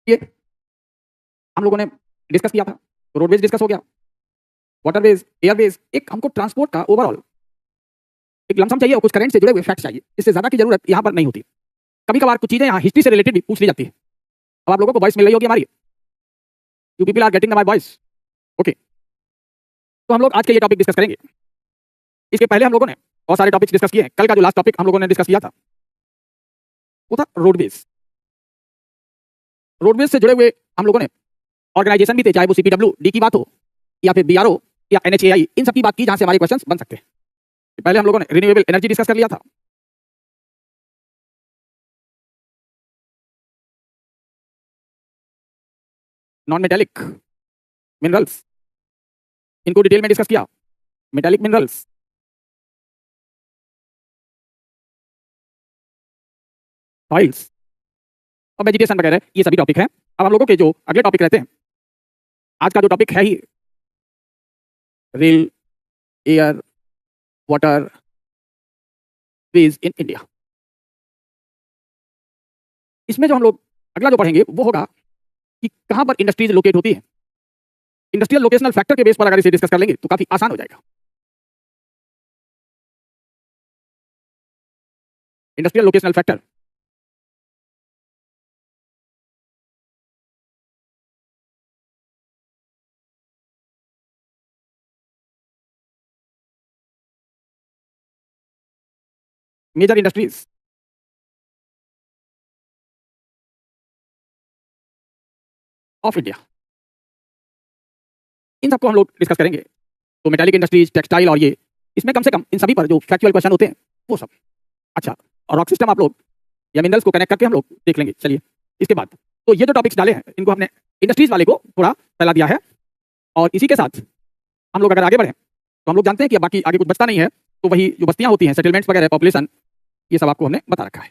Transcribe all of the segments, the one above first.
ये हम लोगों ने डिस्कस किया था, रोडवेज डिस्कस हो गया, वाटरवेज, एयरवेज, एक हमको ट्रांसपोर्ट का ओवरऑल एक लमसम चाहिए और कुछ करंट से जुड़े हुए फैक्ट्स चाहिए। इससे ज्यादा की जरूरत यहाँ पर नहीं होती। कभी कभार कुछ चीजें यहाँ हिस्ट्री से रिलेटेड भी पूछ ली जाती है। अब आप लोगों को वॉइस मिल रही होगी हमारी, you people are getting my voice, okay. तो हम लोग आज के ये टॉपिक डिस्कस करेंगे। इसके पहले हम लोगों ने बहुत सारे टॉपिक्स डिस्कस किए हैं। कल का जो लास्ट टॉपिक हम लोगों ने डिस्कस किया था वो था रोडवेज। रोडवेज से जुड़े हुए हम लोगों ने ऑर्गेनाइजेशन भी थे, चाहे वो सीपीडब्ल्यू डी की बात हो या फिर बीआरओ या एनएचएआई, इन सब की बात की जहां से हमारे क्वेश्चंस बन सकते हैं। पहले हम लोगों ने रिन्यूएबल एनर्जी डिस्कस कर लिया था, नॉन मेटेलिक मिनरल्स, इनको डिटेल में डिस्कस किया, मेटेलिक मिनरल्स, ऑयल्स और वेजिटेशन वगैरह, ये सभी टॉपिक हैं। अब हम लोगों के जो अगले टॉपिक रहते हैं, आज का जो टॉपिक है ही rail, air, waterways in India. इसमें जो हम लोग अगला जो पढ़ेंगे वो होगा कि कहां पर इंडस्ट्रीज लोकेट होती है। इंडस्ट्रियल लोकेशनल फैक्टर के बेस पर अगर इसे डिस्कस कर लेंगे तो काफी आसान हो जाएगा। Industrial locational factor, major industries of India, इन सबको हम लोग डिस्कस करेंगे। तो मेटालिक इंडस्ट्रीज, टेक्सटाइल और ये, इसमें कम से कम इन सभी पर जो फैक्चुअल क्वेश्चन होते हैं वो सब। अच्छा, और रॉक सिस्टम आप लोग या मिनरल्स को कनेक्ट करके हम लोग देख लेंगे। चलिए, इसके बाद तो ये जो टॉपिक्स डाले हैं इनको हमने इंडस्ट्रीज वाले को थोड़ा फैला दिया है, और इसी के साथ हम लोग अगर आगे बढ़े तो हम लोग जानते हैं कि बाकी आगे कुछ बचता नहीं है, तो वही जो बस्तियां होती हैं, सेटलमेंट्स वगैरह, पॉपुलेशन, ये सब आपको हमने बता रखा है।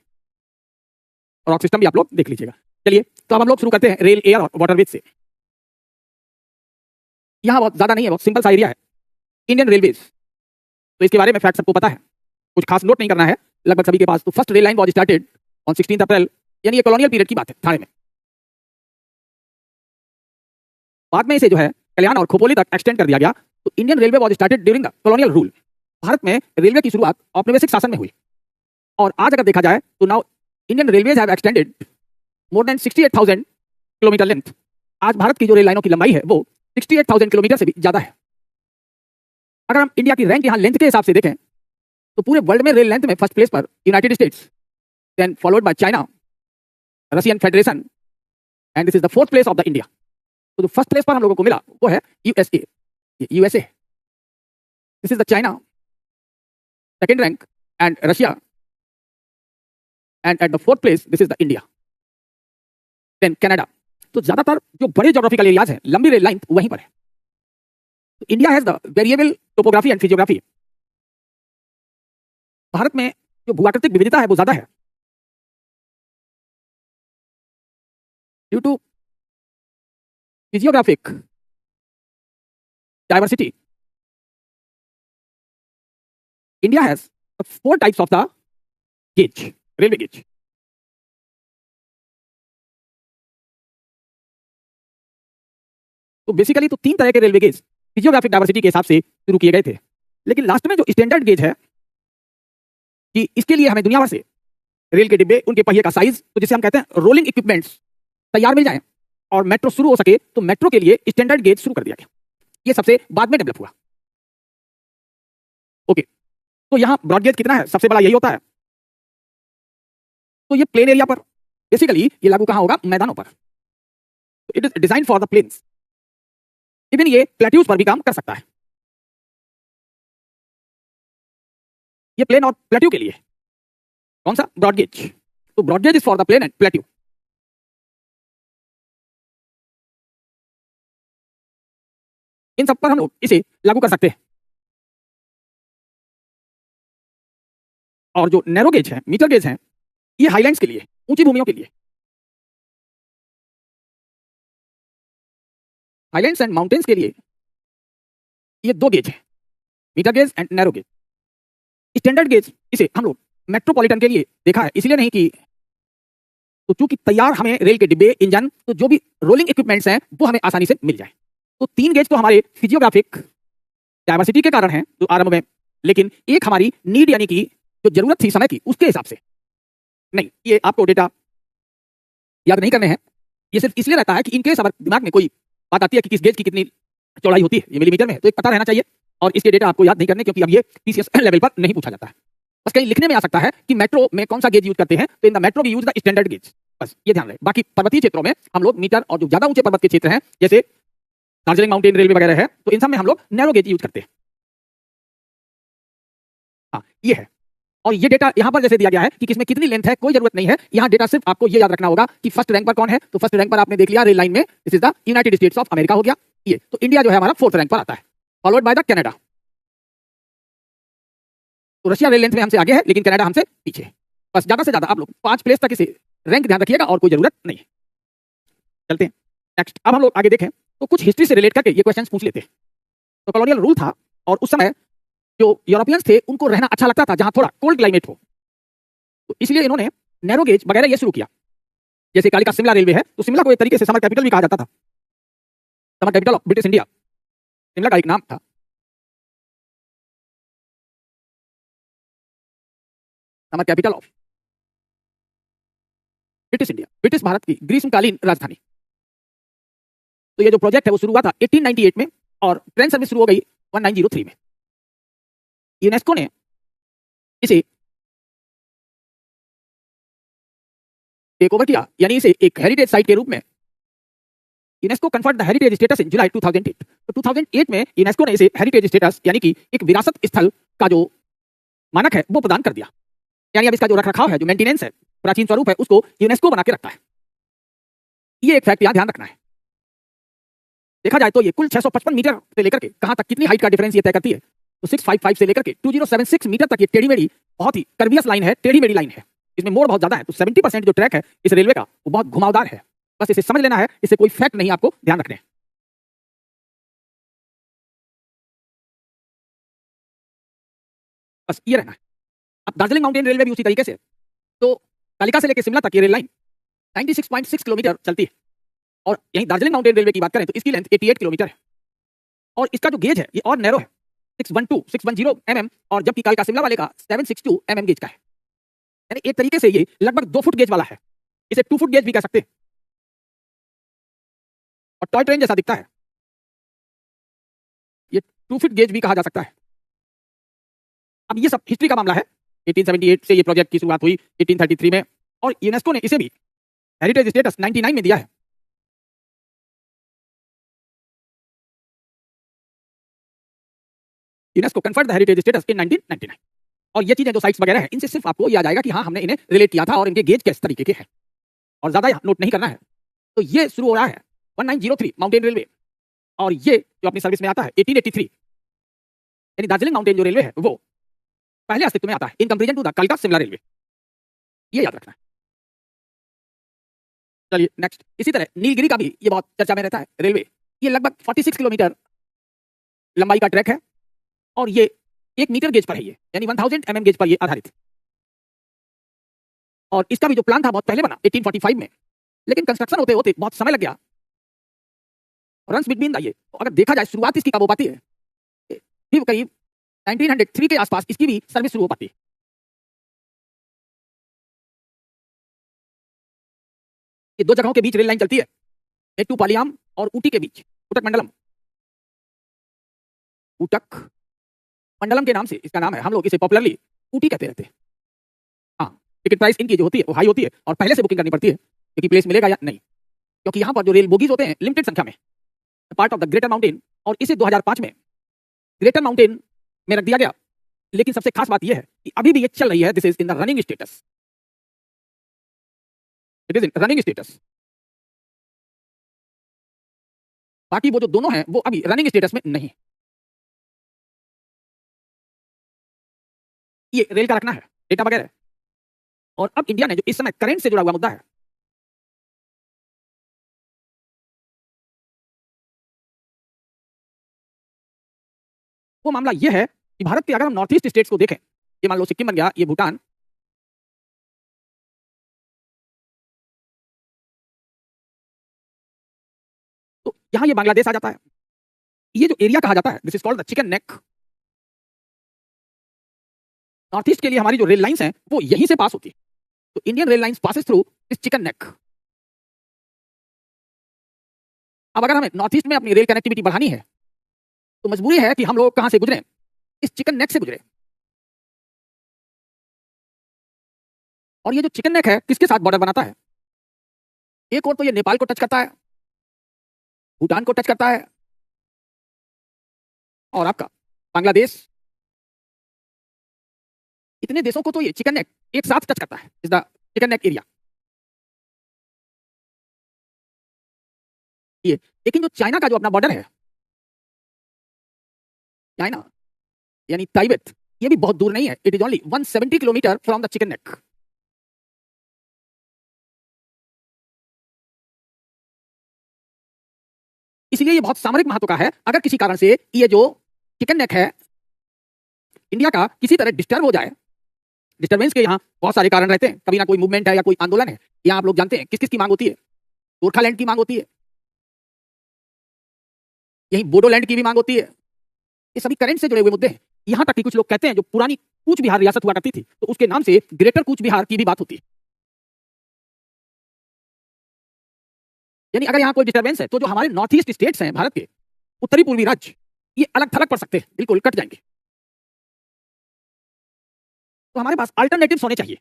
और रॉक सिस्टम भी आप लोग देख लीजिएगा। चलिए, तो अब हम लोग शुरू करते हैं रेल, एयर और वाटरवेज से। यहाँ बहुत ज्यादा नहीं है, बहुत सिंपल सा एरिया है, इंडियन रेलवेज। तो इसके बारे में फैक्ट सबको पता है, कुछ खास नोट नहीं करना है लगभग सभी के पास। तो first rail line was started on 16 अप्रैल, यानी ये कॉलोनियल पीरियड की बात है, थाने में। बाद में इसे जो है कल्याण और खोपोली तक एक्सटेंड कर दिया गया। तो Indian railway was started during the colonial rule. Bharat में रेलवे की शुरुआत औपनिवेशिक शासन में हुई, और आज अगर देखा जाए तो now Indian railways have extended more than 68,000 kilometre length. आज भारत की जो रेल लाइनों की लंबाई है वो 68,000 किलोमीटर से भी ज्यादा है। अगर हम इंडिया की रैंक यहाँ लेंथ के हिसाब से देखें तो पूरे वर्ल्ड में रेल लेंथ में फर्स्ट प्लेस पर United States, then followed by China, Russian Federation, and this is the fourth place of the India. तो जो फर्स्ट प्लेस पर हम लोगों को मिला वो है USA, this is the China, second rank and Russia, and at the fourth place this is the India, then Canada. तो ज्यादातर जो बड़े ज्योग्राफिकल एरियाज हैं, लंबी रेल लाइन वहीं पर है। तो India has the variable topography and physiography. Bharat में जो भूआकृतिक विविधता है वो ज्यादा है, due to physiographic diversity. India has 4 types of the gauge, railway gauge. तो बेसिकली तो 3 तरह के रेलवे गेज फिजियोग्राफिक डाइवर्सिटी के हिसाब से शुरू किए गए थे, लेकिन लास्ट में जो स्टैंडर्ड गेज है कि इसके लिए हमें दुनिया भर से रेल के डिब्बे, उनके पहिए का साइज, तो जिसे हम कहते हैं रोलिंग इक्विपमेंट्स, तैयार मिल जाए और मेट्रो शुरू हो सके, तो मेट्रो के लिए स्टैंडर्ड गेज शुरू कर दिया गया। ये सबसे बाद में डेवलप हुआ। ओके, तो यहाँ ब्रॉड गेज कितना है, सबसे बड़ा यही होता है। तो ये प्लेन एरिया पर, बेसिकली ये लागू कहाँ होगा, मैदानों पर। तो it is design for the plains. Even ये प्लेट्यूज पर भी काम कर सकता है। ये प्लेन और प्लेट्यू के लिए कौन सा, ब्रॉड गेज। तो broad gauge is for the plain and plateau. इन सब पर हम लोग इसे लागू कर सकते हैं। और जो नैरो गेज है, मीटर गेज है, ये हाईलैंड्स के लिए, ऊंची भूमियों के लिए, हाईलैंड्स एंड माउंटेन्स के लिए ये 2 गेज है, metre gauge and narrow gauge. Standard gauge इसे हम लोग मेट्रोपॉलिटन के लिए देखा है, इसलिए नहीं कि तो चूंकि तैयार हमें रेल के डिब्बे, इंजन, तो जो भी रोलिंग इक्विपमेंट्स हैं वो हमें आसानी से मिल जाए। तो 3 गेज तो हमारे फिजियोग्राफिक डायवर्सिटी के कारण है जो आरंभ में, लेकिन एक हमारी नीड यानी कि जो जरूरत थी समय की उसके हिसाब से नहीं। ये आपको डेटा याद नहीं करने हैं, ये सिर्फ इसलिए रहता है कि इनकेस अगर दिमाग में कोई बात आती है कि किस गेज की कितनी चौड़ाई होती है, ये मिलीमीटर में है, तो एक पता रहना चाहिए। और इसके डेटा आपको याद नहीं करने, क्योंकि अब ये पीसीएस लेवल पर नहीं पूछा जाता है। बस कहीं लिखने में आ सकता है कि मेट्रो में कौन सा गेज यूज करते हैं, तो in the metro we use the standard gauge, बस ये ध्यान रहे। बाकी पर्वतीय क्षेत्रों में हम लोग मीटर, और जो ज्यादा ऊंचे पर्वत के क्षेत्र हैं जैसे दार्जिलिंग माउंटेन रेलवे वगैरह है, तो इन सब में हम लोग नैरो गेज यूज करते हैं। हाँ, ये है। और ये डेटा यहाँ पर जैसे दिया गया है कि किसमें कितनी लेंथ है, कोई जरूरत नहीं है। यहाँ डेटा सिर्फ आपको ये याद रखना होगा कि फर्स्ट रैंक पर कौन है। तो फर्स्ट रैंक पर आपने देख लिया रेल लाइन में, this is the United states of America हो गया ये। तो इंडिया जो है हमारा 4th रैंक पर आता है, फॉलोड बाय द कनाडा। तो रशिया रेल लेंथ में हमसे आगे है, लेकिन कनाडा हमसे पीछे है। बस ज्यादा से ज्यादा आप लोग 5 प्लेस तक इसे रैंक ध्यान रखिएगा और कोई जरूरत नहीं है। चलते हैं नेक्स्ट। अब हम लोग आगे देखें तो कुछ हिस्ट्री से रिलेट करके ये क्वेश्चंस पूछ लेते हैं। तो कॉलोनियल रूल था, और उस समय जो यूरोपियंस थे उनको रहना अच्छा लगता था जहां थोड़ा कोल्ड क्लाइमेट हो, तो इसलिए इन्होंने नैरो गेज वगैरह ये शुरू किया। जैसे कालिका शिमला रेलवे है, तो शिमला को एक तरीके से समर कैपिटल भी कहा जाता था, summer capital of British India Shimla का एक नाम था। Summer capital of British India, British Bharat की ग्रीष्मकालीन राजधानी। तो ये जो प्रोजेक्ट है वो शुरू हुआ था 1898 में, और ट्रेन सर्विस शुरू हो गई 1903 में। यूनेस्को ने इसे टेक ओवर किया, यानी इसे एक हेरिटेज साइट के रूप में UNESCO conferred the heritage status in July 2008। तो 2008 में यूनेस्को ने इसे हेरिटेज स्टेटस यानी कि एक विरासत स्थल का जो मानक है वो प्रदान कर दिया। यानी अब इसका जो रखरखाव है, जो मेंटेनेंस है, प्राचीन स्वरूप है, उसको यूनेस्को बना के रखता है। ये एक फैक्ट यहाँ ध्यान रखना है। देखा जाए तो ये कुल 655 मीटर से लेकर के कहां तक कितनी हाइट का डिफरेंस ये तय करती है। तो 655 से लेकर के 2076 मीटर तक ये टेढ़ी मेढ़ी बहुत ही कर्वियस लाइन है, टेढ़ी मेढ़ी लाइन है, इसमें मोड़ बहुत ज्यादा है। तो 70% जो ट्रैक है इस रेलवे का वो बहुत घुमावदार है। बस इसे समझ लेना है, इससे कोई फैक्ट नहीं आपको ध्यान रखने हैं। बस ये रहना है। अब दार्जिलिंग माउंटेन रेलवे भी उसी तरीके से, तो कालिका से लेकर शिमला तक ये रेल लाइन 96.6 किलोमीटर चलती है। और यहीं दार्जिलिंग माउंटेन रेलवे की बात करें तो इसकी लेंथ 88 किलोमीटर है, और इसका जो गेज है ये और नैरो है, 610 mm, और जबकि कालिका शिमला वाले का 762 mm गेज का है। यानी एक तरीके से ये लगभग 2 फुट गेज वाला है, इसे 2 फुट गेज भी कह सकते हैं, और टॉय ट्रेन जैसा दिखता है, ये 2 फुट गेज भी कहा जा सकता है। अब ये सब हिस्ट्री का मामला है। 1878 से ये प्रोजेक्ट की शुरुआत हुई 1833 में, और यूनेस्को ने इसे भी हेरिटेज स्टेटस 99 में दिया है। UNESCO conferred the heritage status इन 1999। और ये चीजें जो साइट्स वगैरह है इनसे सिर्फ आपको ये आ जाएगा कि हाँ हमने इन्हें रिलेट किया था और इनके गेज किस तरीके के हैं, और ज्यादा नोट नहीं करना है। तो ये शुरू हो रहा है 1903 माउंटेन रेलवे, और ये जो अपनी सर्विस में आता है 1883, यानी दार्जिलिंग माउंटेन जो रेलवे है वो पहले अस्तित्व में आता है इन कंपेरिजन टू द कालिका शिमला रेलवे, ये याद रखना है। चलिए नेक्स्ट। इसी तरह नीलगिरी का भी ये बहुत चर्चा में रहता है रेलवे। ये लगभग 46 किलोमीटर लंबाई का ट्रैक है, और ये 1 मीटर गेज पर है, ये यानी 1000 mm गेज पर ये आधारित है। और इसका भी जो प्लान था बहुत पहले बना 1845 में, लेकिन कंस्ट्रक्शन होते होते बहुत समय लग गया। रन्स बिटवीन द ये, तो अगर देखा जाए शुरुआत इसकी कब हो पाती है, फिर करीब 1903 के आसपास इसकी भी सर्विस शुरू हो पाती है। ये 2 जगहों के बीच रेल लाइन चलती है, मेट्टुपालियाम और ऊटी के बीच, उटक मंडलम। उटक मंडलम के नाम से इसका नाम है, हम लोग इसे पॉपुलरली ऊटी कहते रहते हैं। हाँ, टिकट प्राइस इनकी जो होती है वो हाई होती है, और पहले से बुकिंग करनी पड़ती है क्योंकि प्लेस मिलेगा या नहीं, क्योंकि यहाँ पर जो रेल बोगीज होते हैं लिमिटेड संख्या में, part of the greater mountain, और इसे 2005 में ग्रेटर माउंटेन में रख दिया गया। लेकिन सबसे खास बात यह है कि अभी भी ये चल रही है, this is in the running status, it is in running status. बाकी वो जो दोनों हैं वो अभी रनिंग स्टेटस में नहीं। ये रेल का रखना है डेटा वगैरह। और अब इंडिया ने जो इस समय करंट से जुड़ा हुआ मुद्दा है, वो मामला ये है कि भारत के अगर हम नॉर्थ ईस्ट स्टेट्स को देखें, ये मान लो सिक्किम बन गया, ये भूटान, यहां ये बांग्लादेश आ जाता है। ये जो एरिया कहा जाता है this is called the chicken neck. North east के लिए हमारी जो रेल लाइंस हैं वो यहीं से पास होती है। तो Indian rail lines passes through this chicken neck. अब अगर हमें नॉर्थ ईस्ट में अपनी रेल कनेक्टिविटी बढ़ानी है तो मजबूरी है कि हम लोग कहां से गुजरे, इस चिकन नेक से गुजरे। और ये जो चिकन नेक है किसके साथ बॉर्डर बनाता है? एक और तो ये नेपाल को टच करता है, भूटान को टच करता है और आपका बांग्लादेश। इतने देशों को तो ये चिकन नेक एक साथ टच करता है, is the chicken neck area. ये लेकिन जो चाइना का जो अपना बॉर्डर है, चाइना यानी ताइबेत, ये भी बहुत दूर नहीं है। It is only 170 kilometre from the chicken neck. इसलिए ये बहुत सामरिक महत्व का है। अगर किसी कारण से ये जो चिकन नेक है इंडिया का किसी तरह डिस्टर्ब हो जाए, डिस्टर्बेंस के यहाँ बहुत सारे कारण रहते हैं। कभी ना कोई मूवमेंट है या कोई आंदोलन है, यहाँ आप लोग जानते हैं किस किस की मांग होती है। गोरखालैंड की मांग होती है, यही बोडोलैंड की भी मांग होती है। ये सभी करंट से जुड़े हुए मुद्दे हैं। यहाँ तक कि कुछ लोग कहते हैं जो पुरानी कूच बिहार रियासत हुआ करती थी तो उसके नाम से ग्रेटर कूच बिहार की भी बात होती है। यानी अगर यहाँ कोई डिस्टर्बेंस है तो जो हमारे नॉर्थ ईस्ट स्टेट्स हैं भारत के, उत्तरी पूर्वी राज्य, ये अलग थलग पड़ सकते हैं, बिल्कुल कट जाएंगे। तो हमारे पास अल्टरनेटिव्स होने चाहिए।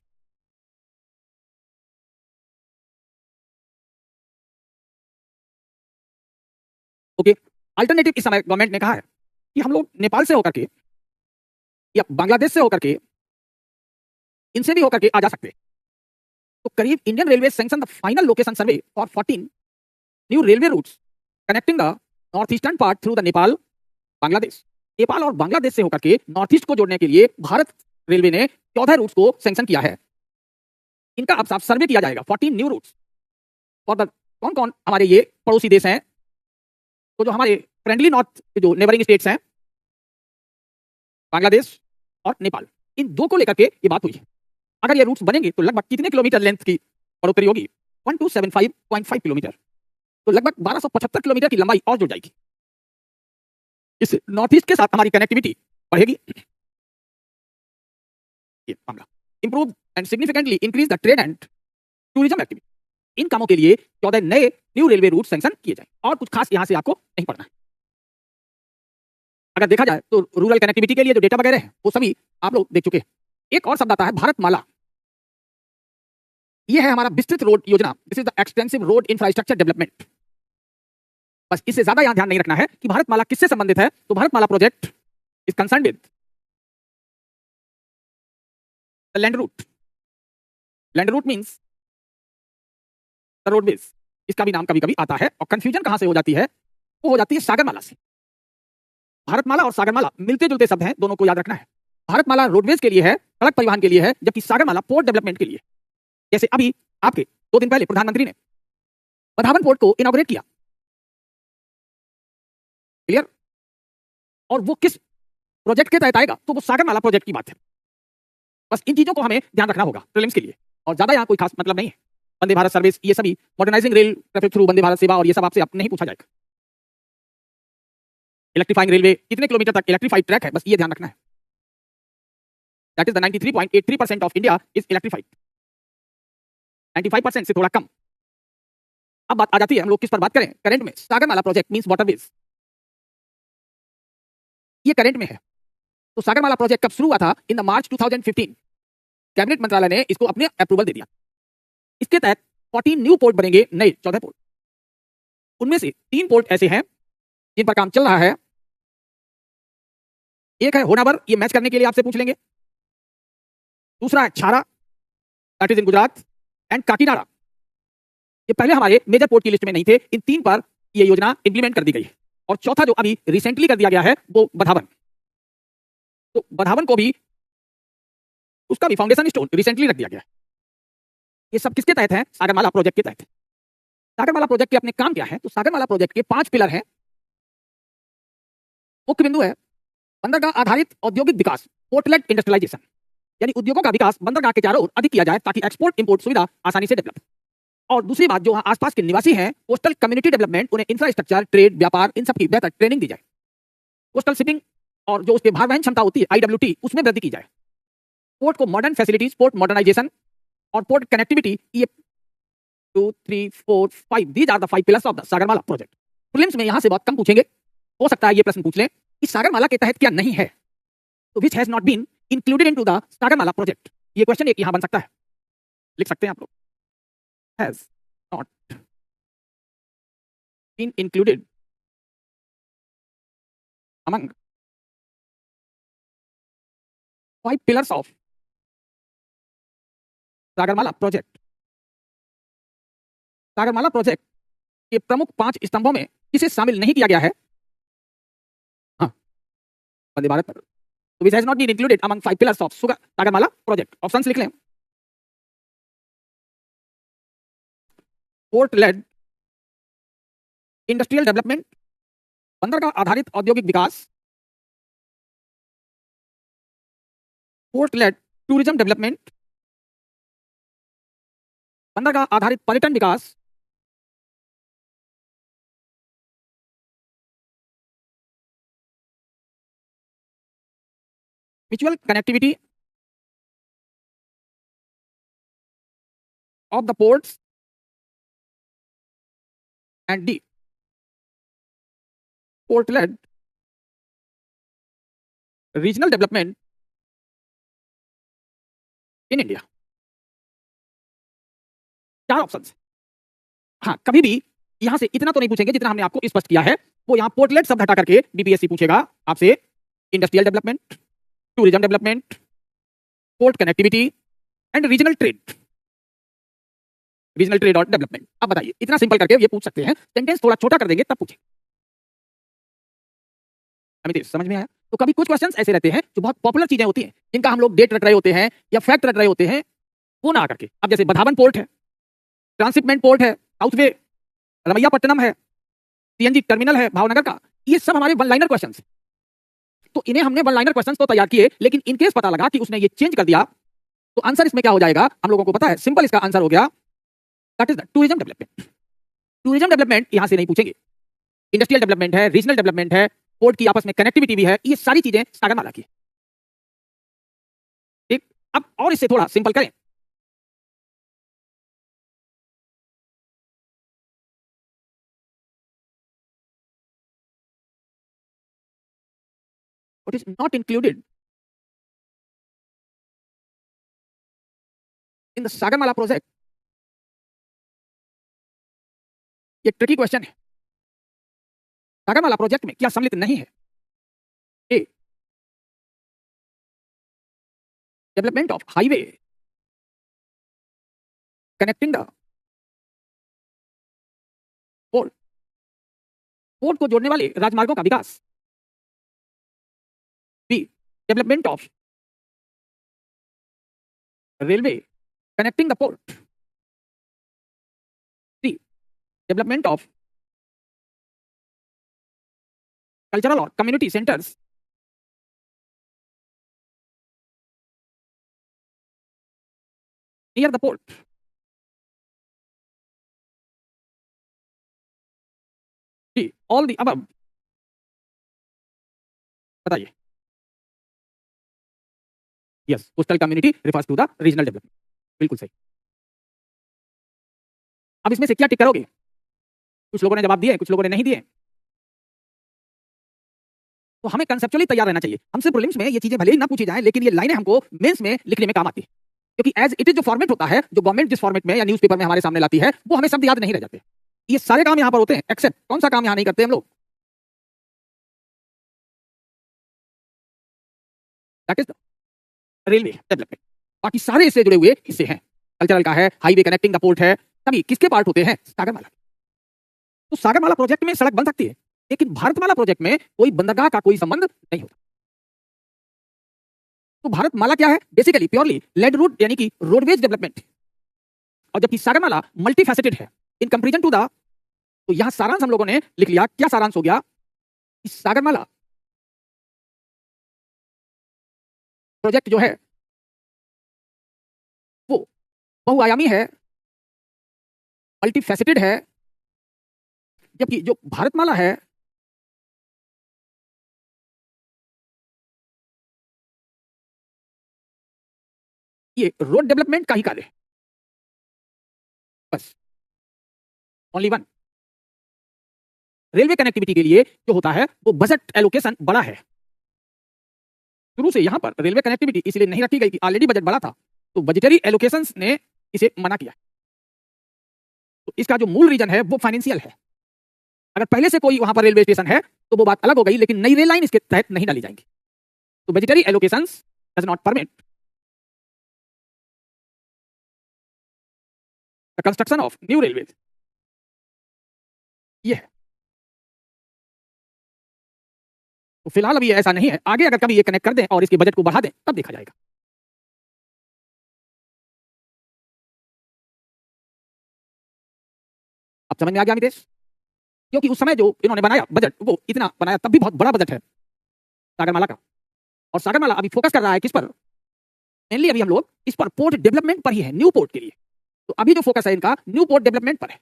ओके, अल्टरनेटिव इस समय गवर्नमेंट ने कहा है कि हम लोग नेपाल से होकर के या बांग्लादेश से होकर के, इनसे भी होकर के आ जा सकते हैं। तो करीब Indian railway sanction the final location survey for 14 new railway routes connecting the north eastern part through the Nepal Bangladesh. Nepal और बांग्लादेश से होकर के नॉर्थ ईस्ट को जोड़ने के लिए भारत रेलवे ने 14 रूट्स को सैंक्शन किया है। इनका अब साफ सर्वे किया जाएगा, 14 न्यू रूट्स। और कौन कौन हमारे ये पड़ोसी देश हैं, तो जो हमारे फ्रेंडली नॉर्थ जो नेबरिंग स्टेट्स हैं बांग्लादेश और नेपाल, इन दो को लेकर के ये बात हुई है। अगर ये रूट्स बनेंगे तो लगभग कितने किलोमीटर लेंथ की बढ़ोतरी होगी? 1275.5 किलोमीटर, तो लगभग 1275 किलोमीटर की लंबाई और जुड़ जाएगी। इससे नॉर्थ ईस्ट के साथ हमारी कनेक्टिविटी बढ़ेगी। ये मामला improve and significantly increase the trade and tourism activity. इन कामों के लिए 14 नए न्यू रेलवे रूट सैंक्शन किए जाए और कुछ खास यहां से आपको नहीं पढ़ना है। अगर देखा जाए तो रूरल कनेक्टिविटी के लिए जो डेटा वगैरह है वो सभी आप लोग देख चुके हैं। एक और शब्द आता है भारतमाला। ये है हमारा विस्तृत रोड योजना, this is the extensive road infrastructure development. बस इससे ज्यादा यहां ध्यान नहीं रखना है कि भारतमाला किससे संबंधित है। तो Bharatmala project is concern with land route. Land route means the roadways. इसका भी नाम कभी कभी आता है और कंफ्यूजन कहां से हो जाती है, वो हो जाती है सागरमाला से। भारतमाला और सागरमाला मिलते जुलते शब्द हैं, दोनों को याद रखना है। भारतमाला रोडवेज के लिए है, सड़क परिवहन के लिए है, जबकि सागरमाला पोर्ट डेवलपमेंट के लिए। जैसे अभी आपके 2 दिन पहले प्रधानमंत्री ने बधावन पोर्ट को इनॉग्रेट किया, क्लियर। और वो किस प्रोजेक्ट के तहत आएगा, तो वो सागरमाला प्रोजेक्ट की बात है। बस इन चीजों को हमें ध्यान रखना होगा प्रीलिम्स के लिए, और ज्यादा यहाँ कोई खास मतलब नहीं है। वंदे भारत सर्विस, ये सभी modernising rail traffic through Vande Bharat सेवा, और ये सब आपसे नहीं पूछा जाएगा। इलेक्ट्रीफाइंग रेलवे, कितने किलोमीटर तक इलेक्ट्रीफाइड ट्रैक है, बस ये ध्यान रखना है। That is the 93.83% of India is electrified, 95% से थोड़ा कम। अब बात आ जाती है, हम लोग किस पर बात करें करंट में। सागरमाला प्रोजेक्ट मींस वाटरवेज, ये करंट में है। तो सागरमाला प्रोजेक्ट कब शुरू हुआ था? इन द मार्च 2015 कैबिनेट मंत्रालय ने इसको अपने अप्रूवल दे दिया। इसके तहत 14 न्यू पोर्ट बनेंगे, नए 14 पोर्ट। उनमें से 3 पोर्ट ऐसे हैं जिन पर काम चल रहा है। एक है होनावर, ये मैच करने के लिए आपसे पूछ लेंगे। दूसरा है Chhara, that is in Gujarat, and Kakinada. ये पहले हमारे मेजर पोर्ट की लिस्ट में नहीं थे। इन 3 पर ये योजना इंप्लीमेंट कर दी गई है। और चौथा जो अभी रिसेंटली कर दिया गया है वो बधावन। तो बधावन को भी, उसका भी फाउंडेशन स्टोन रिसेंटली रख दिया गया है। ये सब किसके तहत है? सागरमाला प्रोजेक्ट के तहत। सागरमाला प्रोजेक्ट के अपने काम क्या है? तो सागरमाला प्रोजेक्ट के 5 पिलर हैं। मुख्य बिंदु है बंदरगाह आधारित औद्योगिक विकास, पोर्टलेट इंडस्ट्रियलाइजेशन, यानी उद्योगों का विकास बंदरगाह के चारों ओर अधिक किया जाए ताकि एक्सपोर्ट इंपोर्ट सुविधा आसानी से डेवलप। और दूसरी बात, जो वहां आसपास के निवासी हैं, कोस्टल कम्युनिटी डेवलपमेंट, उन्हें इंफ्रास्ट्रक्चर, ट्रेड, व्यापार, इन सब की बेहतर ट्रेनिंग दी जाए। कोस्टल शिपिंग और जो उसके भारवहन क्षमता होती है IWT, उसमें वृद्धि की जाए। पोर्ट को मॉडर्न फैसिलिटीज, पोर्ट मॉडर्नाइजेशन और पोर्ट कनेक्टिविटी, ये 2 3 4 5 these are the 5 pillars of the Sagarmala project. Prelims में यहां से बहुत कम पूछेंगे, हो सकता है ये प्रश्न पूछ लें कि सागरमाला के तहत क्या नहीं है, तो which has not been included into the Sagarmala project. ये क्वेश्चन एक यहां बन सकता है, लिख सकते हैं आप लोग, has not been included among 5 pillars of Sagarmala project. Sagarmala project के प्रमुख 5 स्तंभों में किसे शामिल नहीं किया गया है? हाँ, वंदे भारत पर। तो which has not been included among 5 pillars of Sagarmala project. Options लिख लें। पोर्ट लेड इंडस्ट्रियल डेवलपमेंट, बंदरगाह आधारित औद्योगिक विकास, पोर्ट लेड टूरिज्म डेवलपमेंट, बंदरगाह आधारित पर्यटन विकास, mutual connectivity of the ports, and the port led regional development in India. 4 options. हाँ, कभी भी यहां से इतना तो नहीं पूछेंगे जितना हमने आपको स्पष्ट किया है। वो यहां पोर्टलेट शब्द हटा करके बीपीएससी पूछेगा आपसे industrial development, tourism development, port connectivity and regional trade. Regional trade और डेवलपमेंट। अब बताइए, इतना सिंपल करके ये पूछ सकते हैं। सेंटेंस थोड़ा छोटा कर देंगे तब पूछेंगे। अमित, समझ में आया? तो कभी कुछ क्वेश्चंस ऐसे रहते हैं जो बहुत पॉपुलर चीजें होती हैं, जिनका हम लोग डेट रट रहे होते हैं या फैक्ट रट रहे होते हैं, वो ना आकर के। अब जैसे बधावन पोर्ट है, ट्रांसशिपमेंट पोर्ट है साउथवे, रमैयापट्टनम है, सीएनजी टर्मिनल है भावनगर का, ये सब हमारे वन लाइनर क्वेश्चंस। तो इन्हें हमने वन लाइनर क्वेश्चंस तो तैयार किए, लेकिन इन केस पता लगा कि उसने ये चेंज कर दिया, तो आंसर इसमें क्या हो जाएगा हम लोगों को पता है। सिंपल इसका आंसर हो गया, that is the tourism development. Tourism development यहां से नहीं पूछेंगे। इंडस्ट्रियल डेवलपमेंट है, रीजनल डेवलपमेंट है, पोर्ट की आपस में कनेक्टिविटी भी है, ये सारी चीजें सागरमाला की। ठीक, अब और इससे थोड़ा सिंपल करें। What is not included in the Sagarmala project? ये ट्रिकी क्वेश्चन है। सागरमाला प्रोजेक्ट में क्या सम्मिलित नहीं है? A, development of highway connecting the port, port को जोड़ने वाले राजमार्गों का विकास। B, development of railway connecting the port. C, development of cultural or community centers near the port. D, all the above. बताइए। Yes, coastal community refers to the regional development. बिल्कुल सही। अब इसमें से क्या टिक करोगे? कुछ लोगों ने जवाब दिए, कुछ लोगों ने नहीं दिए। तो हमें कंसेप्चुअली तैयार रहना चाहिए। हमसे प्रीलिम्स में ये चीजें भले ही ना पूछी जाए, लेकिन ये लाइनें हमको मेंस में लिखने में काम आती है, क्योंकि एज इट इज जो फॉर्मेट होता है, जो गवर्नमेंट जिस फॉर्मेट में या न्यूज़पेपर में हमारे सामने लाती है, वो हमें शब्द याद नहीं रह जाते। ये सारे काम यहाँ पर होते हैं, एक्सेप्ट कौन सा काम यहाँ नहीं करते हम लोग? That is the railway development. बाकी सारे इससे जुड़े हुए हिस्से हैं। कल्चरल का है, हाईवे कनेक्टिंग द पोर्ट है, सभी किसके पार्ट होते हैं? सागरमाला। तो सागरमाला प्रोजेक्ट में सड़क बन सकती है, लेकिन भारतमाला प्रोजेक्ट में कोई बंदरगाह का कोई संबंध नहीं होता। तो भारतमाला क्या है? बेसिकली प्योरली लेड रूट यानी कि रोडवेज डेवलपमेंट। और जबकि सागरमाला मल्टी फैसेटेड है इन कंपेरिजन टू द। तो यहां सारांश हम लोगों ने लिख लिया। क्या सारांश हो गया? सागरमाला प्रोजेक्ट जो है वो बहुआयामी है मल्टीफेसेटेड है, जबकि जो भारतमाला है ये रोड डेवलपमेंट का ही कार्य है, बस, ओनली वन। रेलवे कनेक्टिविटी के लिए जो होता है वो बजट एलोकेशन बड़ा है। शुरू से यहां पर रेलवे कनेक्टिविटी इसलिए नहीं रखी गई कि ऑलरेडी बजट बड़ा था, तो बजटरी एलोकेशंस ने इसे मना किया। तो इसका जो मूल रीजन है वो फाइनेंशियल है। अगर पहले से कोई वहां पर रेलवे स्टेशन है तो वो बात अलग हो गई, लेकिन नई रेल लाइन इसके तहत नहीं डाली जाएंगी। तो budgetary allocations does not permit the construction of new railways. ये है। तो फिलहाल अभी ऐसा नहीं है, आगे अगर कभी ये कनेक्ट कर दें और इसके बजट को बढ़ा दें तब देखा जाएगा। अब समझ में आ गया मितेश? क्योंकि उस समय जो इन्होंने बनाया बजट वो इतना बनाया तब भी बहुत बड़ा बजट है सागरमाला का। और सागरमाला अभी फोकस कर रहा है किस पर? मेनली अभी हम लोग इस पर पोर्ट डेवलपमेंट पर ही है, न्यू पोर्ट के लिए। तो अभी जो फोकस है इनका न्यू पोर्ट डेवलपमेंट पर है,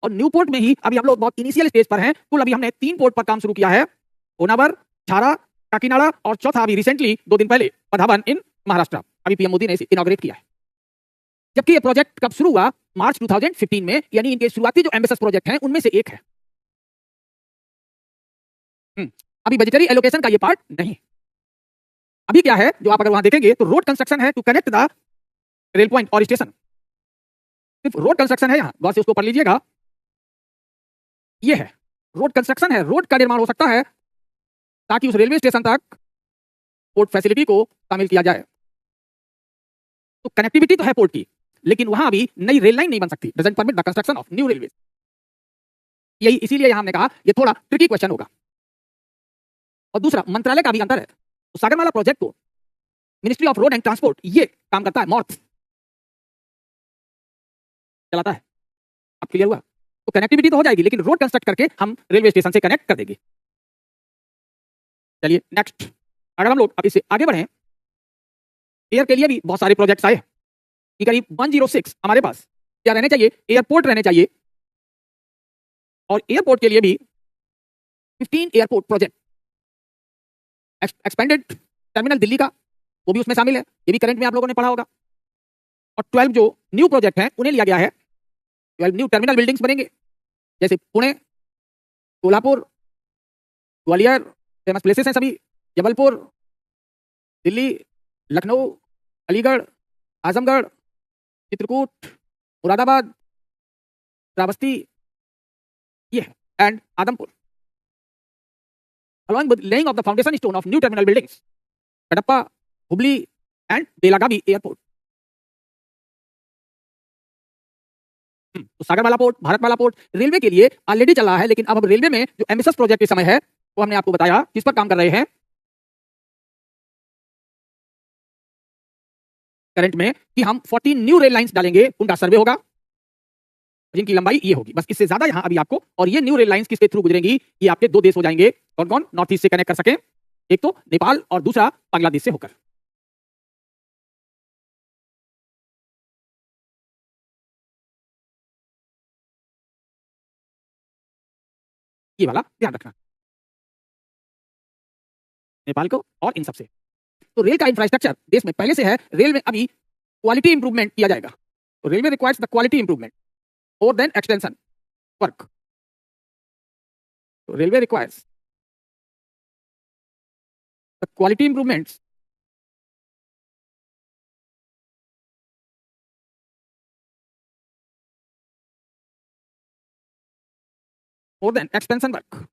और न्यू पोर्ट में ही अभी हम लोग बहुत इनिशियल स्टेज पर हैं। कुल अभी हमने 3 पोर्ट पर काम शुरू किया है, होनावर, छारा, काकीनाडा, और चौथा अभी रिसेंटली 2 दिन पहले पधावन इन महाराष्ट्र, अभी पीएम मोदी ने इसे इनॉग्रेट किया है। जबकि ये प्रोजेक्ट कब शुरू हुआ? मार्च 2015 में, यानी इनके शुरुआती जो एम्बेसस प्रोजेक्ट हैं उनमें से एक है। अभी बजटरी एलोकेशन का ये पार्ट नहीं। अभी क्या है जो आप अगर वहां देखेंगे तो रोड कंस्ट्रक्शन है to connect the rail point और स्टेशन। सिर्फ रोड कंस्ट्रक्शन है, यहां गौर से उसको पढ़ लीजिएगा। ये है रोड कंस्ट्रक्शन है, रोड का निर्माण हो सकता है ताकि उस रेलवे स्टेशन तक पोर्ट फैसिलिटी को शामिल किया जाए। तो कनेक्टिविटी तो है पोर्ट की, लेकिन वहां अभी नई रेल लाइन नहीं बन सकती, doesn't permit the construction of new railway. यही इसीलिए यहां हमने कहा ये थोड़ा ट्रिकी क्वेश्चन होगा। और दूसरा मंत्रालय का भी अंतर है। तो सागरमाला प्रोजेक्ट को ministry of road and transport ये काम करता है, मॉर्थ चलाता है। अब क्लियर हुआ? तो कनेक्टिविटी तो हो जाएगी, लेकिन रोड कंस्ट्रक्ट करके हम रेलवे स्टेशन से कनेक्ट कर देंगे। चलिए नेक्स्ट, अगर हम लोग अब इससे आगे बढ़े, एयर के लिए भी बहुत सारे प्रोजेक्ट्स आए कि करीब 106 हमारे पास क्या रहने चाहिए? एयरपोर्ट रहने चाहिए। और एयरपोर्ट के लिए भी 15 airport project, expanded terminal Delhi का वो भी उसमें शामिल है, ये भी करंट में आप लोगों ने पढ़ा होगा। और 12 जो न्यू प्रोजेक्ट हैं उन्हें लिया गया है। 12 न्यू टर्मिनल बिल्डिंग्स बनेंगे, जैसे पुणे, कोल्हापुर, ग्वालियर, फेमस प्लेसेस हैं सभी, जबलपुर, दिल्ली, लखनऊ, अलीगढ़, आजमगढ़, चित्रकूट, मुरादाबाद, श्रावस्ती, ये है, and Adampur. along with laying of the foundation stone of new terminal buildings, Kadapa, Hubli and Belagavi airport. तो Sagarmala port, Bharatmala port railway के लिए ऑलरेडी चल रहा है, लेकिन अब रेलवे में जो एमएसएस प्रोजेक्ट के समय है वो हमने आपको बताया किस पर काम कर रहे हैं करंट में, कि हम 14 न्यू रेल लाइंस डालेंगे, उनका सर्वे होगा जिनकी लंबाई ये होगी, बस इससे ज्यादा यहां अभी आपको। और ये न्यू रेल लाइंस किसके थ्रू गुजरेंगी? ये आपके 2 देश हो जाएंगे। कौन कौन? नॉर्थ ईस्ट से कनेक्ट कर सके, एक तो नेपाल और दूसरा बांग्लादेश से होकर। ये वाला ध्यान रखना, नेपाल को और इन सबसे। तो रेल का इंफ्रास्ट्रक्चर देश में पहले से है, रेल में अभी क्वालिटी इंप्रूवमेंट किया जाएगा। तो railway requires the quality improvement और देन एक्सटेंशन वर्क। तो railway requires the quality improvements और देन एक्सपेंशन वर्क।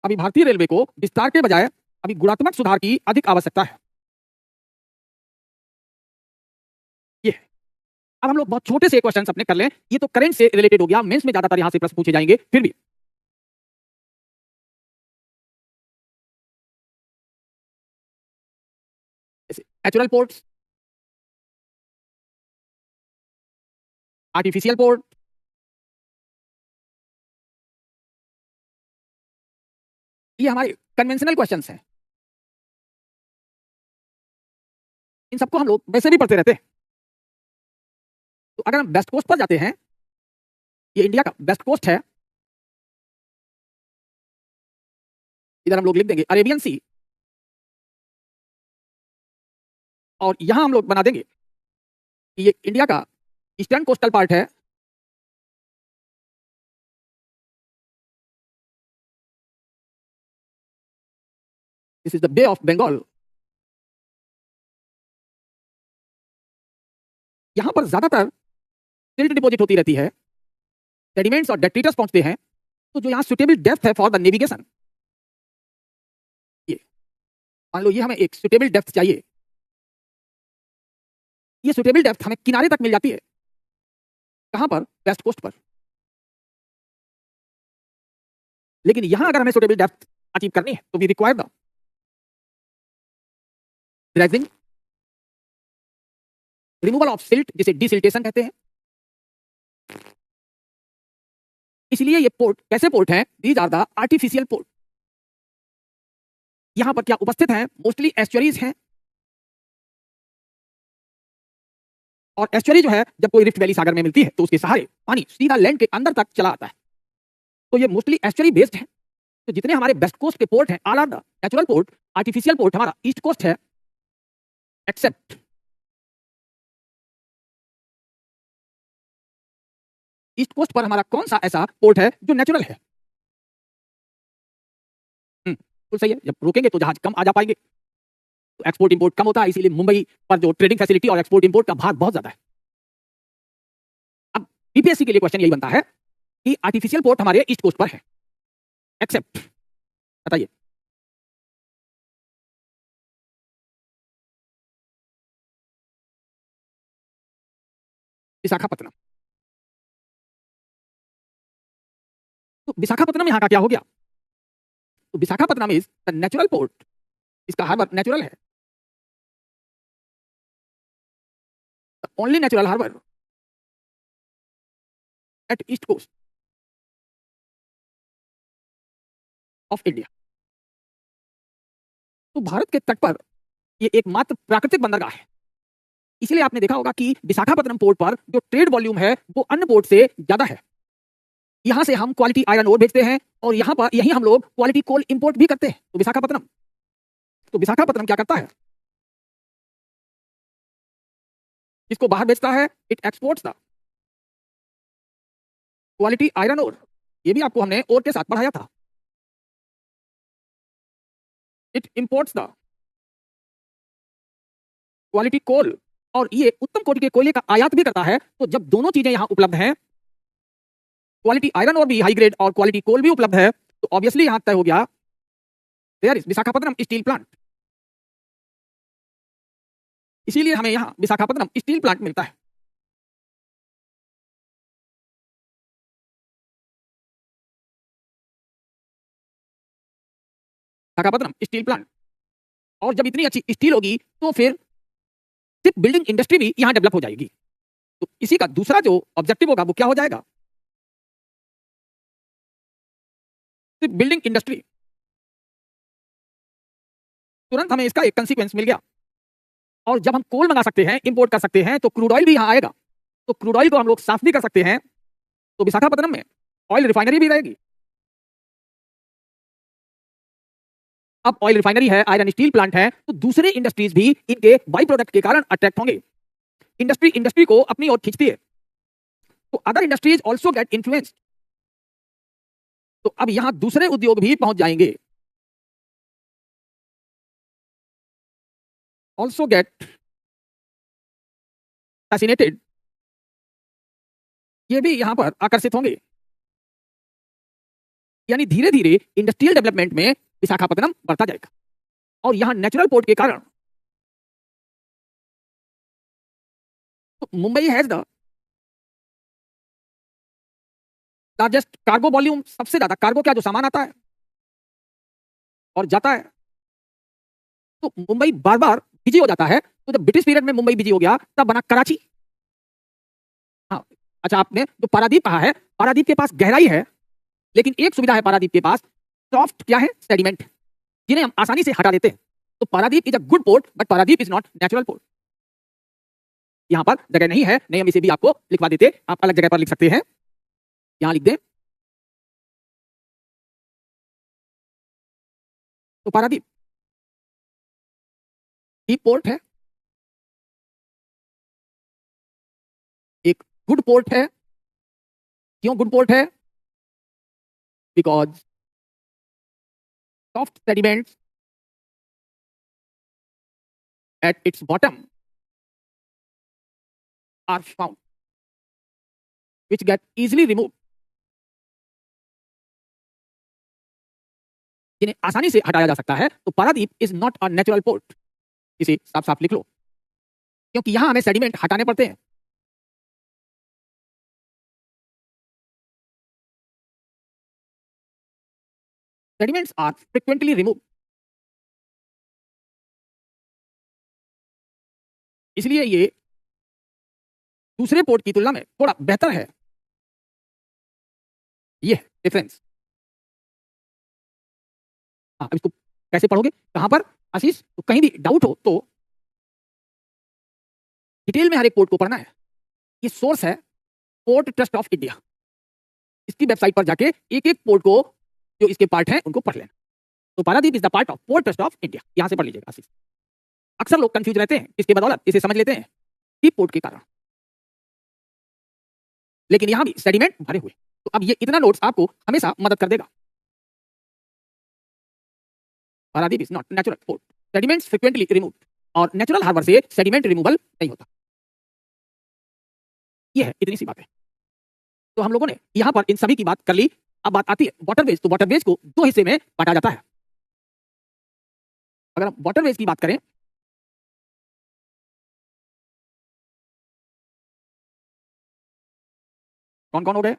अभी भारतीय रेलवे को विस्तार के बजाय अभी गुणात्मक सुधार की अधिक आवश्यकता है। ये है। अब हम लोग बहुत छोटे से क्वेश्चंस अपने कर लें, ये तो करंट से रिलेटेड हो गया, मेंस में ज्यादातर यहां से प्रश्न पूछे जाएंगे, फिर भी नेचुरल पोर्ट्स, आर्टिफिशियल पोर्ट, ये हमारे कन्वेंशनल क्वेश्चंस हैं। इन सबको हम लोग वैसे भी पढ़ते रहते हैं। तो अगर हम वेस्ट कोस्ट पर जाते हैं, ये इंडिया का वेस्ट कोस्ट है, इधर हम लोग लिख देंगे अरेबियन सी, और यहां हम लोग बना देंगे कि ये इंडिया का ईस्टर्न कोस्टल पार्ट है, this is the bay of Bengal. यहां पर ज्यादातर सिल्ट डिपॉजिट होती रहती है, सेडिमेंट्स और डेट्रिटस पहुंचते हैं, तो जो यहां सुटेबल डेप्थ है फॉर द नेविगेशन, ये मान लो ये हमें एक सुटेबल डेप्थ चाहिए, ये सुटेबल डेप्थ हमें किनारे तक मिल जाती है, कहां पर? वेस्ट कोस्ट पर। लेकिन यहां अगर हमें सुटेबल डेप्थ अचीव करनी है तो we require the dredging, removal of silt, जिसे डिसिल्टेशन कहते हैं। इसलिए ये पोर्ट कैसे पोर्ट हैं? These are the artificial port. यहां पर क्या उपस्थित हैं? मोस्टली एस्चुरीज हैं, और एस्चुरी जो है जब कोई रिफ्ट वैली सागर में मिलती है तो उसके सहारे पानी सीधा लैंड के अंदर तक चला आता है, तो ये मोस्टली एस्चुरी बेस्ड है। तो जितने हमारे वेस्ट कोस्ट के पोर्ट हैं all are the natural port. Artificial port हमारा ईस्ट कोस्ट है, एक्सेप्ट ईस्ट कोस्ट पर हमारा कौन सा ऐसा पोर्ट है जो नेचुरल है? बिल्कुल सही है, जब रोकेंगे तो जहाज कम आ जा पाएंगे, तो एक्सपोर्ट इंपोर्ट कम होता है, इसीलिए मुंबई पर जो ट्रेडिंग फैसिलिटी और एक्सपोर्ट इंपोर्ट का भार बहुत ज्यादा है। अब बीपीएससी के लिए क्वेश्चन यही बनता है कि आर्टिफिशियल पोर्ट हमारे ईस्ट कोस्ट पर है, एक्सेप्ट, बताइए। विशाखापत्तनम। तो विशाखापत्तनम यहां का क्या हो गया? तो Visakhapatnam is the natural port, इसका हार्बर नेचुरल है, the only natural harbour at east coast of India. तो भारत के तट पर ये एकमात्र प्राकृतिक बंदरगाह है, इसलिए आपने देखा होगा कि विशाखापत्तनम पोर्ट पर जो ट्रेड वॉल्यूम है वो अन्य पोर्ट से ज्यादा है। यहां से हम क्वालिटी आयरन ओर भेजते हैं, और यहां पर यही हम लोग क्वालिटी कोल इंपोर्ट भी करते हैं। तो विशाखापत्तनम क्या करता है? इसको बाहर बेचता है, it exports the quality iron ore, ये भी आपको हमने ओर के साथ पढ़ाया था। It imports the quality coal, और ये उत्तम कोटि के कोयले का आयात भी करता है। तो जब दोनों चीजें यहां उपलब्ध हैं, क्वालिटी आयरन और भी हाई ग्रेड और क्वालिटी कोल भी उपलब्ध है, तो ऑब्वियसली यहां तय हो गया there is Visakhapatnam steel plant. इसीलिए हमें यहां विशाखापत्तनम स्टील प्लांट मिलता है। विशाखापत्तनम स्टील प्लांट, और जब इतनी अच्छी स्टील होगी तो फिर सिर्फ बिल्डिंग इंडस्ट्री भी यहां डेवलप हो जाएगी। तो इसी का दूसरा जो ऑब्जेक्टिव होगा वो क्या हो जाएगा? सिर्फ बिल्डिंग इंडस्ट्री। तुरंत हमें इसका एक कंसीक्वेंस मिल गया, और जब हम कोल मंगा सकते हैं, इंपोर्ट कर सकते हैं, तो क्रूड ऑयल भी यहां आएगा, तो क्रूड ऑयल को हम लोग साफ भी कर सकते हैं, तो विशाखापत्तनम में ऑयल रिफाइनरी भी रहेगी। अब ऑयल रिफाइनरी है, आयरन स्टील प्लांट है, तो दूसरे इंडस्ट्रीज भी इनके बाई प्रोडक्ट के कारण अट्रैक्ट होंगे। इंडस्ट्री को अपनी ओर खींचती है, तो other industries also get influenced. तो अब यहां दूसरे उद्योग भी पहुंच जाएंगे, ऑल्सो गेट फैसिनेटेड, ये भी यहां पर आकर्षित होंगे। यानी धीरे धीरे इंडस्ट्रियल डेवलपमेंट में विशाखापत्तनम बढ़ता जाएगा, और यहां नेचुरल पोर्ट के कारण तो Mumbai has the largest cargo volume, सबसे ज्यादा कार्गो, क्या जो सामान आता है और जाता है, तो मुंबई बार बार बिजी हो जाता है। तो जब ब्रिटिश पीरियड में मुंबई बिजी हो गया तब बना कराची। हाँ, अच्छा, आपने जो पारादीप कहा है, पारादीप के पास गहराई है, लेकिन एक सुविधा है पारादीप के पास, सॉफ्ट क्या है? सेडिमेंट, जिन्हें हम आसानी से हटा देते हैं। तो Paradip is a good port, but Paradip is not natural port. यहां पर जगह नहीं है, नहीं हम इसे भी आपको लिखवा देते, आप अलग जगह पर लिख सकते हैं। यहां लिख दें तो पारादीप डीप पोर्ट है, एक गुड पोर्ट है। क्यों गुड पोर्ट है? Because soft sediments at its bottom are found which get easily removed, जिन्हें आसानी से हटाया जा सकता है। तो Paradip is not a natural port, इसे साफ साफ लिख लो, क्योंकि यहां हमें सेडिमेंट हटाने पड़ते हैं। सेडिमेंट्स आर फ्रिक्वेंटली रिमूव, इसलिए ये दूसरे पोर्ट की तुलना में थोड़ा बेहतर है। ये डिफरेंस। हाँ, अब इसको कैसे पढ़ोगे, कहां पर आशीष? तो कहीं भी डाउट हो तो डिटेल में हर एक पोर्ट को पढ़ना है। ये सोर्स है पोर्ट ट्रस्ट ऑफ इंडिया, इसकी वेबसाइट पर जाके एक एक पोर्ट को जो इसके पार्ट हैं उनको पढ़ लेना। तो Paradip is the part of port trust of India, यहां से पढ़ लीजिएगा आशीष। अक्सर लोग कंफ्यूज रहते हैं, इसके बदौलत इसे समझ लेते हैं डीप पोर्ट के कारण, लेकिन यहां भी सेडिमेंट भरे हुए। तो अब ये इतना नोट्स आपको हमेशा मदद कर देगा। Paradip is not natural port, sediments frequently removed, और नेचुरल हार्बर से सेडिमेंट रिमूवल नहीं होता। ये है, इतनी सी बात है। तो हम लोगों ने यहां पर इन सभी की बात कर ली। अब बात आती है वाटरवेज। तो वाटरवेज को दो हिस्से में बांटा जाता है। अगर हम वाटरवेज की बात करें, कौन कौन हो गए?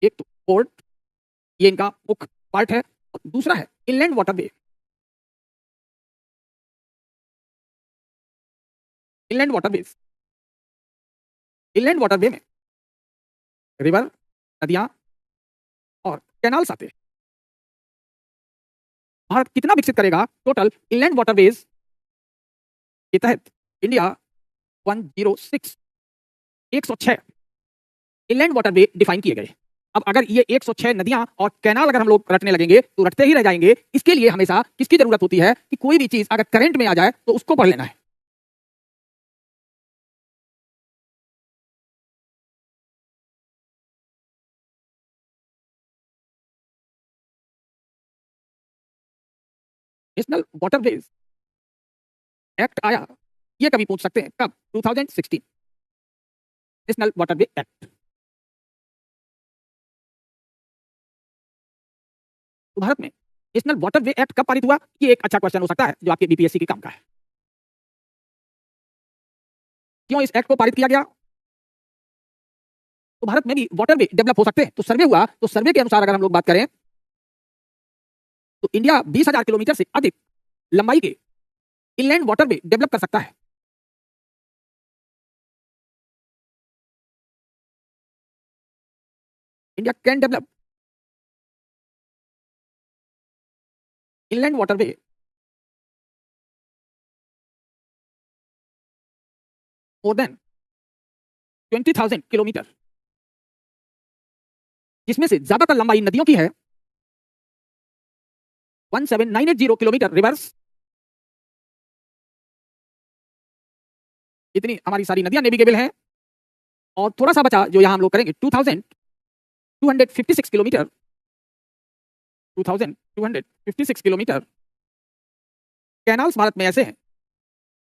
एक तो पोर्ट, ये इनका मुख्य पार्ट है, और दूसरा है inland waterway. Inland waterways, inland waterway में रिवर, नदियां और कैनाल्स आते हैं। भारत कितना विकसित करेगा टोटल इनलैंड वाटरवेज के तहत? इंडिया 106 106 इनलैंड वाटरवे डिफाइन किए गए। अब अगर ये 106 नदियां और कैनाल अगर हम लोग रटने लगेंगे तो रटते ही रह जाएंगे। इसके लिए हमेशा किसकी जरूरत होती है कि कोई भी चीज अगर करंट में आ जाए तो उसको पढ़ लेना है। नेशनल वाटरवेज एक्ट आया, ये कभी पूछ सकते हैं, कब? 2016 नेशनल वाटरवे एक्ट। तो भारत में नेशनल वाटरवे एक्ट कब पारित हुआ? ये एक अच्छा क्वेश्चन हो सकता है जो आपके बीपीएससी के काम का है। क्यों इस एक्ट को पारित किया गया? तो भारत में भी वाटरवे डेवलप हो सकते हैं। तो सर्वे हुआ, तो सर्वे के अनुसार अगर हम लोग बात करें तो इंडिया 20,000 किलोमीटर से अधिक लंबाई के इनलैंड वाटरवे डेवलप कर सकता है। India can develop inland waterway more than 20,000 kilometre, जिसमें से ज्यादातर लंबाई नदियों की है 17980 किलोमीटर रिवर्स। इतनी हमारी सारी नदियां नेविगेबल हैं। और थोड़ा सा बचा जो यहां हम लोग करेंगे 2256 किलोमीटर, 2256 किलोमीटर कैनाल्स भारत में ऐसे हैं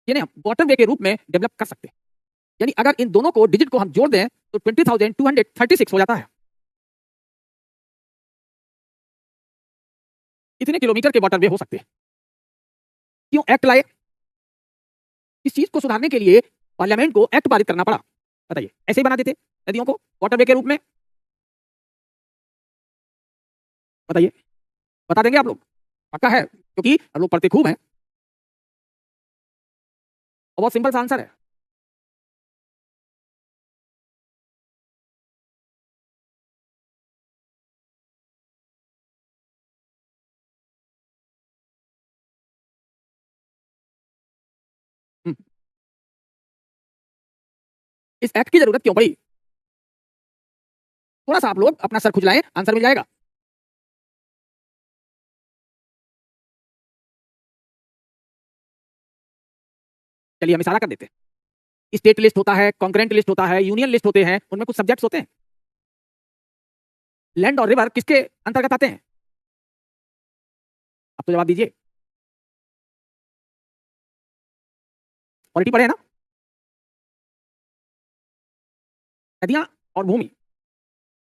जिन्हें हम वाटरवे के रूप में डेवलप कर सकते हैं। यानी अगर इन दोनों को डिजिट को हम जोड़ दें तो 20,236 हो जाता है। इतने किलोमीटर के वाटरवे हो सकते हैं। क्यों एक्ट लाए? इस चीज को सुधारने के लिए पार्लियामेंट को एक्ट पारित करना पड़ा। बताइए, ऐसे ही बना देते नदियों को वाटरवे के रूप में? बताइए, बता देंगे आप लोग? पक्का है? क्योंकि हम लोग पढ़ते खूब हैं। और बहुत सिंपल सा आंसर है। हम्म, इस एक्ट की जरूरत क्यों पड़ी? थोड़ा सा आप लोग अपना सर खुजलाएं, आंसर मिल जाएगा। चलिए हम इशारा कर देते हैं। स्टेट लिस्ट होता है, कॉन्करेंट लिस्ट होता है, यूनियन लिस्ट होते हैं, उनमें कुछ सब्जेक्ट्स होते हैं। लैंड और रिवर किसके अंतर्गत आते हैं? अब तो जवाब दीजिए। पॉलिटी पढ़े हैं ना? नदियां और भूमि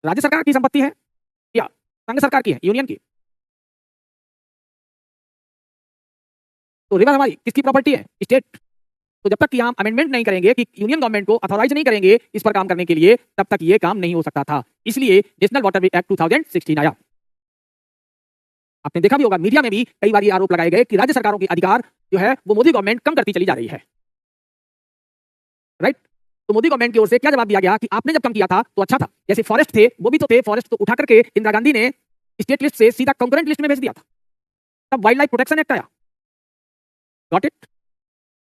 राज्य सरकार की संपत्ति है या संघ सरकार की है, यूनियन की? तो रिवर हमारी किसकी प्रॉपर्टी है? स्टेट। तो जब तक कि हम अमेंडमेंट नहीं करेंगे कि यूनियन गवर्नमेंट को अथॉराइज नहीं करेंगे इस पर काम करने के लिए, तब तक ये काम नहीं हो सकता था। इसलिए नेशनल वाटरवे एक्ट 2016 आया। आपने देखा भी होगा, मीडिया में भी कई बार ये आरोप लगाए गए कि राज्य सरकारों के अधिकार जो है वो मोदी गवर्नमेंट कम करती चली जा रही है। राइट? तो मोदी गवर्नमेंट की ओर से क्या जवाब दिया गया कि आपने जब कम किया था तो अच्छा था। जैसे फॉरेस्ट थे, वो भी तो थे, फॉरेस्ट तो उठा करके इंदिरा गांधी ने स्टेट लिस्ट से सीधा कंकरेंट लिस्ट में भेज दिया था। तब वाइल्ड लाइफ प्रोटेक्शन एक्ट आया। Got it?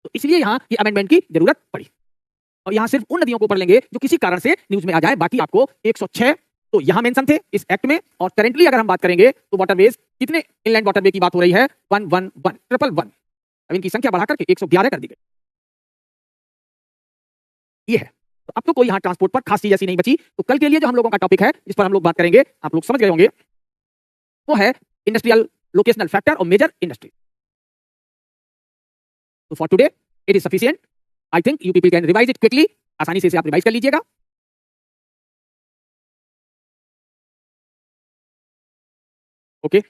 तो इसलिए यहां ये अमेंडमेंट की जरूरत पड़ी। और यहां सिर्फ उन नदियों को पढ़ लेंगे जो किसी कारण से न्यूज में आ जाए। बाकी आपको 106 तो यहां मेंशन थे इस एक्ट में। और करेंटली अगर हम बात करेंगे तो वाटरवेज, कितने इनलैंड वाटरवे की बात हो रही है? 111 अब इनकी संख्या बढ़ाकर के 111 कर दी गई। ये है। तो अब तो कोई यहां ट्रांसपोर्ट पर खास चीज ऐसी नहीं बची। तो कल के लिए जो हम लोगों का टॉपिक है जिस पर हम लोग बात करेंगे, आप लोग समझ गए होंगे, वो है इंडस्ट्रियल लोकेशनल फैक्टर और मेजर इंडस्ट्री। तो for today it is sufficient. I think you people can revise it quickly. आसानी से इसे आप रिवाइज कर लीजिएगा। ओके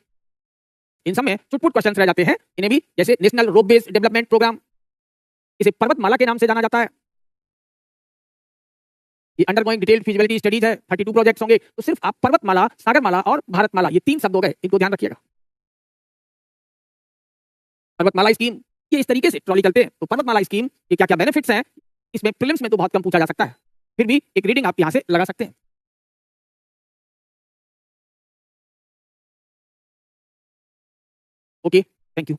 इन सब में चुटपुट क्वेश्चंस रह जाते हैं। इन्हें भी, जैसे नेशनल रोप बेस्ड डेवलपमेंट प्रोग्राम, इसे पर्वतमाला के नाम से जाना जाता है। ये अंडरगोइंग डिटेल्ड फिजिबिलिटी स्टडीज है, 32 प्रोजेक्ट्स होंगे। तो सिर्फ आप पर्वतमाला, सागरमाला और भारतमाला, ये 3 शब्द हो गए, इनको ध्यान रखिएगा। पर्वतमाला स्कीम, ये इस तरीके से ट्रॉली चलते हैं। तो पर्वतमाला स्कीम के क्या क्या बेनिफिट्स हैं, इसमें प्रीलिम्स में तो बहुत कम पूछा जा सकता है, फिर भी एक रीडिंग आप यहां से लगा सकते हैं। Okay thank you.